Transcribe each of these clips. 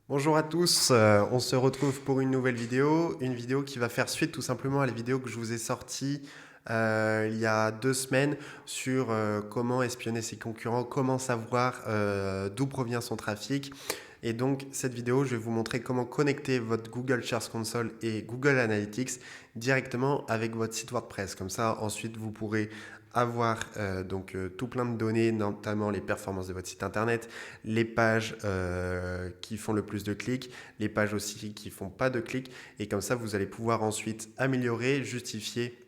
Bonjour à tous, on se retrouve pour une vidéo qui va faire suite tout simplement à la vidéo que je vous ai sortie il y a 2 semaines sur comment espionner ses concurrents, comment savoir d'où provient son trafic. Et donc cette vidéo, je vais vous montrer comment connecter votre Google Search Console et Google Analytics directement avec votre site WordPress. Comme ça, ensuite, vous pourrez avoir tout plein de données, notamment les performances de votre site internet, les pages qui font le plus de clics, les pages aussi qui font pas de clics. Et comme ça, vous allez pouvoir ensuite améliorer, justifier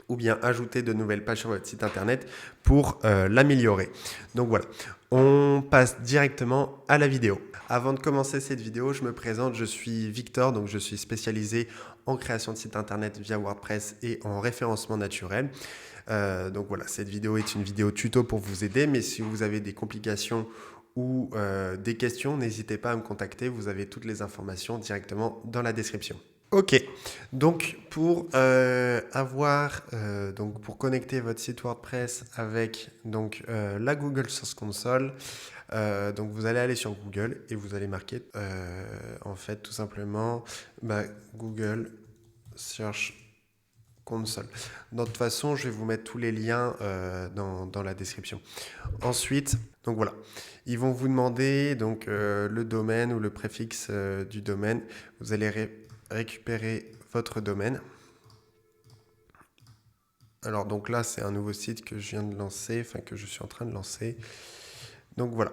ou bien ajouter de nouvelles pages sur votre site internet pour l'améliorer. Donc voilà, on passe directement à la vidéo. Avant de commencer cette vidéo, je me présente, je suis Victor, donc je suis spécialisé en création de sites internet via WordPress et en référencement naturel. Donc voilà, cette vidéo est une vidéo tuto pour vous aider, mais si vous avez des complications ou des questions, n'hésitez pas à me contacter, vous avez toutes les informations directement dans la description. Ok, donc pour connecter votre site WordPress avec la Google Search Console, donc vous allez aller sur Google et vous allez marquer en fait tout simplement Google Search Console. De toute façon, je vais vous mettre tous les liens dans la description. Ensuite, donc voilà, ils vont vous demander le domaine ou le préfixe du domaine. Vous allez récupérer votre domaine. Alors donc là, c'est un nouveau site que je viens de lancer, enfin que je suis en train de lancer. Donc voilà.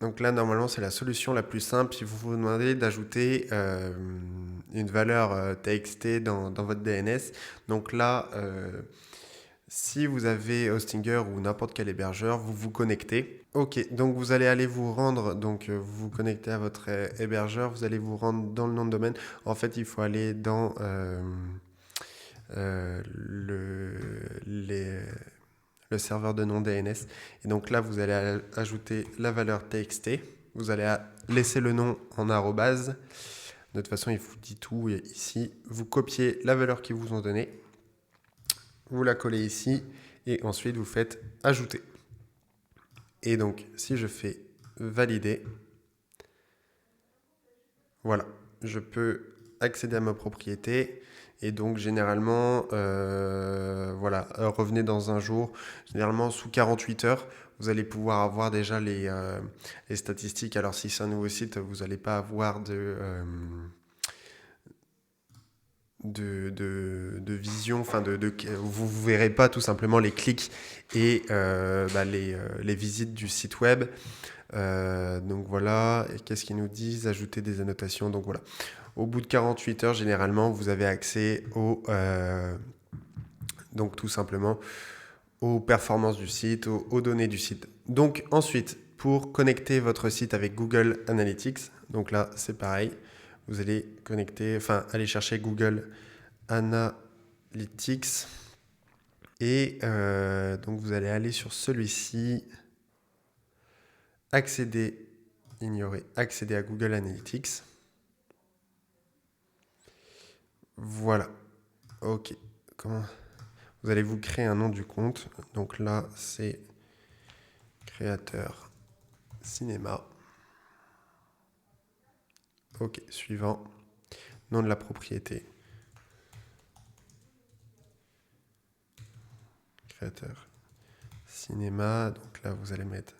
Donc là, normalement, c'est la solution la plus simple. Si vous vous demandez d'ajouter une valeur TXT dans votre DNS. Donc là, si vous avez Hostinger ou n'importe quel hébergeur, vous vous connectez. Ok, donc vous allez aller vous rendre, vous vous connectez à votre hébergeur, vous allez vous rendre dans le nom de domaine. En fait, il faut aller dans le serveur de nom DNS. Et donc là, vous allez ajouter la valeur TXT. Vous allez laisser le nom en arrobase. De toute façon, il vous dit tout ici. Vous copiez la valeur qu'ils vous ont donnée. Vous la collez ici. Et ensuite, vous faites ajouter. Et donc, si je fais valider, voilà, je peux accéder à ma propriété. Et donc, généralement, revenez dans un jour. Généralement, sous 48 heures, vous allez pouvoir avoir déjà les statistiques. Alors, si c'est un nouveau site, vous n'allez pas avoir de vision, vous ne verrez pas tout simplement les clics et les visites du site web. Donc voilà, et qu'est-ce qu'ils nous disent? Ajouter des annotations. Donc voilà, au bout de 48 heures, généralement, vous avez accès tout simplement aux performances du site, aux données du site. Donc ensuite, pour connecter votre site avec Google Analytics, donc là c'est pareil, vous allez aller chercher Google Analytics et donc vous allez aller sur celui-ci, accéder à Google Analytics. Voilà. Ok. Vous allez vous créer un nom du compte. Donc là, c'est créateur cinéma. Ok, suivant. Nom de la propriété. Créateur cinéma. Donc là, vous allez mettre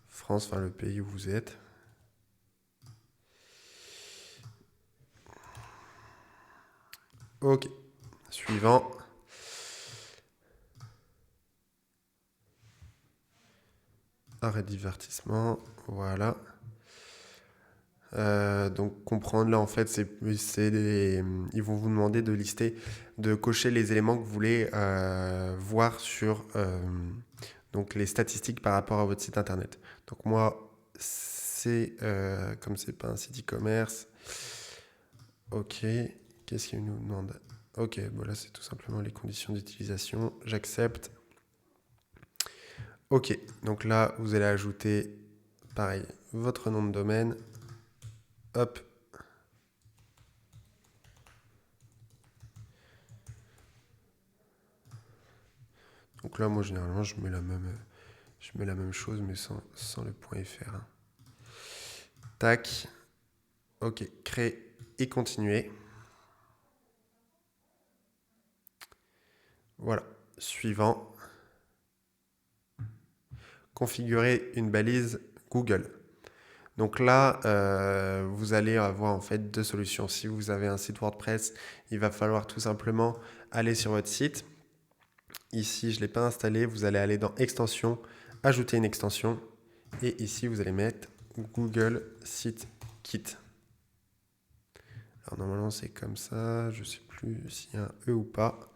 France, enfin le pays où vous êtes. Ok, suivant. Arrêt divertissement. Voilà. Donc comprendre là en fait ils vont vous demander de lister, de cocher les éléments que vous voulez voir sur donc les statistiques par rapport à votre site internet. Donc moi c'est comme c'est pas un site e-commerce. Ok, qu'est-ce qu'il nous demande? Ok, voilà, c'est tout simplement les conditions d'utilisation. J'accepte. Ok, donc là vous allez ajouter pareil votre nom de domaine. Hop. Donc là, moi, généralement, je mets la même chose, mais sans le .fr. Tac. OK, créer et continuer. Voilà, suivant. Configurer une balise Google. Donc là, vous allez avoir en fait deux solutions. Si vous avez un site WordPress, il va falloir tout simplement aller sur votre site. Ici, je ne l'ai pas installé. Vous allez aller dans Extensions, ajouter une extension. Et ici, vous allez mettre Google Site Kit. Alors normalement, c'est comme ça. Je ne sais plus s'il y a un E ou pas.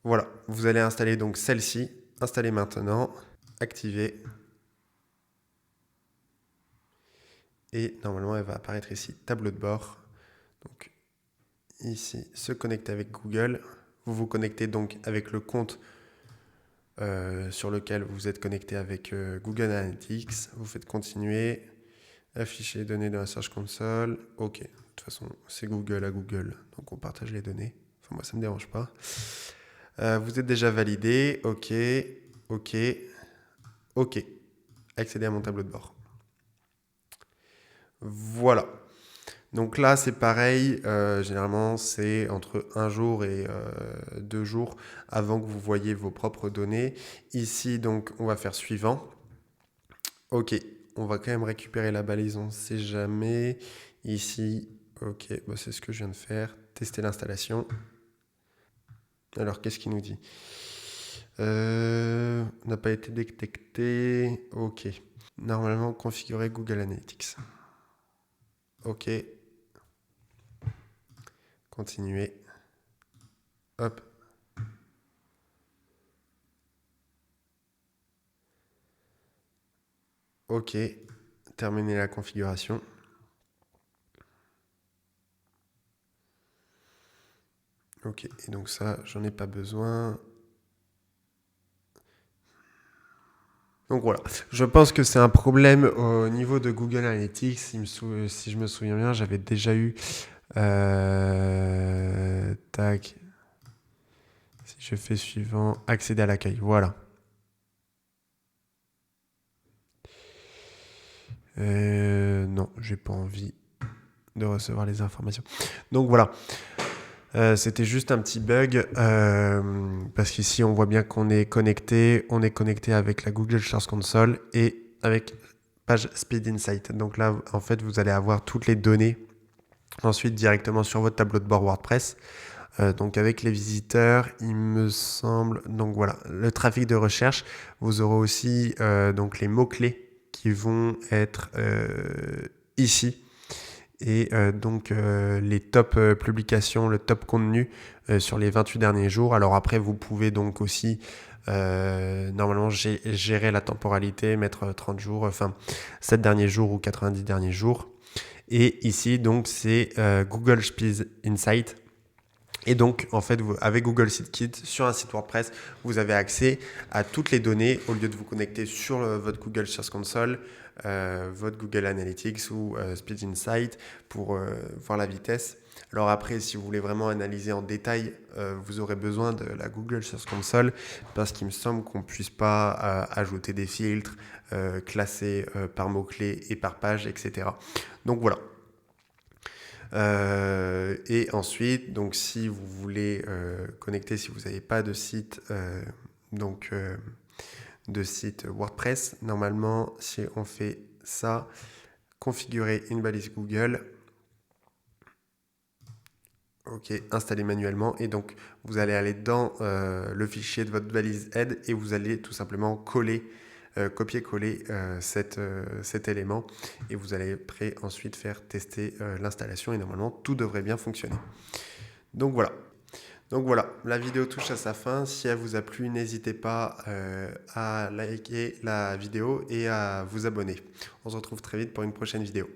Voilà, vous allez installer donc celle-ci. Installer maintenant. Activer. Et normalement, elle va apparaître ici, tableau de bord. Donc ici, se connecter avec Google. Vous vous connectez donc avec le compte sur lequel vous êtes connecté avec Google Analytics. Vous faites continuer. Afficher les données dans la Search Console. OK. De toute façon, c'est Google à Google. Donc on partage les données. Enfin, moi, ça ne me dérange pas. Vous êtes déjà validé. OK. OK. OK. Accéder à mon tableau de bord. Voilà. Donc là, c'est pareil. Généralement, c'est entre 1 jour et 2 jours avant que vous voyez vos propres données. Ici, donc, on va faire suivant. OK. On va quand même récupérer la balise, on ne sait jamais. Ici, OK. Bah, c'est ce que je viens de faire. Tester l'installation. Alors, qu'est-ce qu'il nous dit? N'a pas été détecté. OK. Normalement, configurer Google Analytics. OK. Continuer. Hop. OK. Terminer la configuration. OK. Et donc ça, j'en ai pas besoin. Donc voilà. Je pense que c'est un problème au niveau de Google Analytics. Si je me souviens bien, j'avais déjà eu... tac. Si je fais suivant, accéder à l'accueil. Voilà. Non, j'ai pas envie de recevoir les informations. Donc voilà. C'était juste un petit bug parce qu'ici on voit bien qu'on est connecté. On est connecté avec la Google Search Console et avec page Speed Insight. Donc là, en fait, vous allez avoir toutes les données ensuite directement sur votre tableau de bord WordPress. Donc avec les visiteurs, il me semble. Donc voilà, le trafic de recherche. Vous aurez aussi donc les mots-clés qui vont être ici. Et donc les top publications, le top contenu sur les 28 derniers jours. Alors après, vous pouvez donc aussi normalement gérer la temporalité, mettre 30 jours, enfin 7 derniers jours ou 90 derniers jours. Et ici, donc, c'est Google Speed Insight. Et donc, en fait, avec Google Site Kit, sur un site WordPress, vous avez accès à toutes les données au lieu de vous connecter sur votre Google Search Console, votre Google Analytics ou Speed Insight pour voir la vitesse. Alors après, si vous voulez vraiment analyser en détail, vous aurez besoin de la Google Search Console parce qu'il me semble qu'on ne puisse pas ajouter des filtres, classer par mots-clés et par page, etc. Donc voilà. Et ensuite, donc si vous voulez connecter, si vous n'avez pas de site, de site WordPress, normalement, si on fait ça, configurer une balise Google, OK, installer manuellement, et donc vous allez aller dans le fichier de votre balise aide et vous allez tout simplement copier-coller cet élément et vous allez après ensuite faire tester l'installation et normalement tout devrait bien fonctionner. Donc voilà, la vidéo touche à sa fin. Si elle vous a plu, n'hésitez pas à liker la vidéo et à vous abonner. On se retrouve très vite pour une prochaine vidéo.